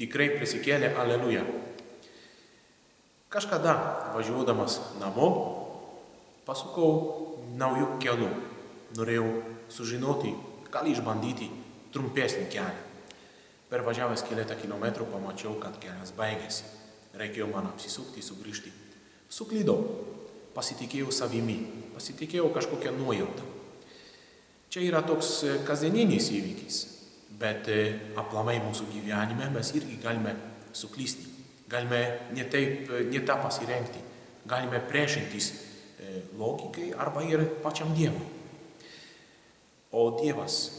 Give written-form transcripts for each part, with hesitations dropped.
tikrai prisikėlė, alleluja. Kažkada važiuodamas namo pasukau naujų kelių. Norėjau sužinoti, gal išbandyti trumpesnį kelią. Pervažiavęs keletą kilometrų pamačiau, kad kelias baigėsi. Reikėjo man apsisukti, sugrįžti. Suklydau, pasitikėjau savimi, pasitikėjau kažkokią nuojautą. Čia yra toks kasdieninis įvykis, bet aplamai mūsų gyvenime mes irgi galime suklysti. Galime ne tą pasirengti, galime priešintis logikai arba ir pačiam Dievui. O Dievas,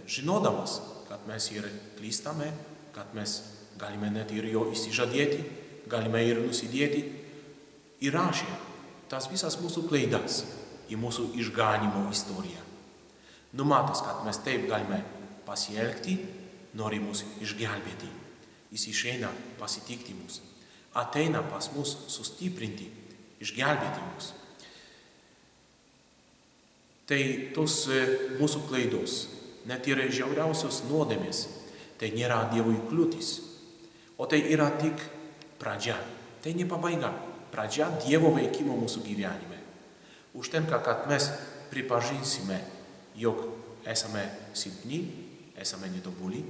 žinodamas, kad mes ir klystame, kad mes galime net ir jo išsižadėti, galime ir nusidėti, įrašė tas visas mūsų klaidas į mūsų išganimo istoriją. Numatęs, kad mes taip galime pasielgti, nori mus išgelbėti. Jis išeina pasitikti mus, ateina pas mus sustiprinti, išgelbėti mus. Tai tos mūsų klaidos, net ir žiauriausios nuodėmės, tai nėra Dievui kliūtis, o tai yra tik pradžia, tai ne pabaiga, pradžia Dievo veikimo mūsų gyvenime. Užtenka, kad mes pripažinsime, jog esame silpni, esame netobuli,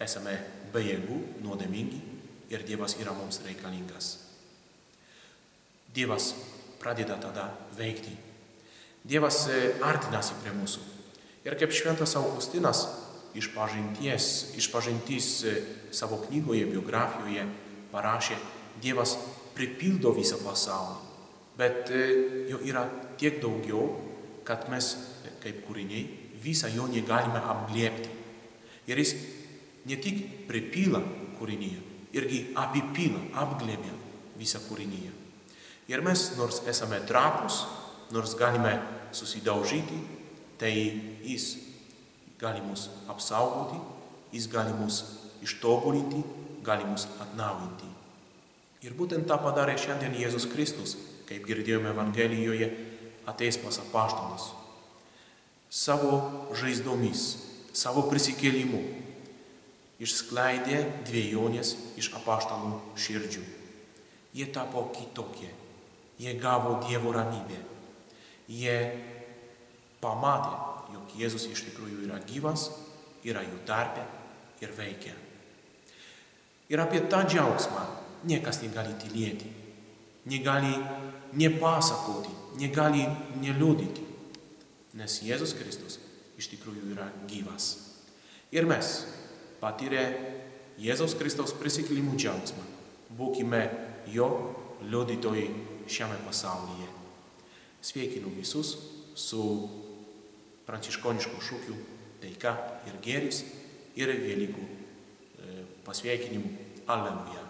esame bejėgų, nuodėmingi ir Dievas yra mums reikalingas. Dievas pradeda tada veikti. Dievas artinasi prie mūsų. Ir kaip šventas Augustinas išpažintis savo knygoje, biografijoje parašė, Dievas pripildo visą pasaulį, bet jo yra tiek daugiau, kad mes, kaip kūriniai, visą jo negalime apglėbti. Ir jis ne tik pripila kūrinyje, irgi apipila, apglėbia visą kūrinyje. Ir mes, nors esame trapus, nors galime susidaužyti, tai jis gali mus apsaugoti, jis gali mus ištobulinti, gali mus atnaujinti. Ir būtent tą padarė šiandien Jėzus Kristus, kaip girdėjome Evangelijoje, ateis pas apaštalus. Savo žaizdomis, savo prisikėlimu išskleidė dvejonės iš apaštalų širdžių. Jie tapo kitokie, jie gavo Dievo ramybę. Jie pamatė, jog Jėzus iš tikrųjų yra gyvas, yra jų tarpe ir veikia. Ir apie tą džiaugsmą niekas negali tylėti, negali nepasakoti, negali neliudyti, nes Jėzus Kristus iš tikrųjų yra gyvas. Ir mes, patyrę Jėzaus Kristaus prisikėlimų džiaugsmą, būkime jo liudytojai šiame pasaulyje. Sveikinu visus su pranciškonišku šūkiu taika ir gėris ir Velykų pasveikinimu. Alleluja.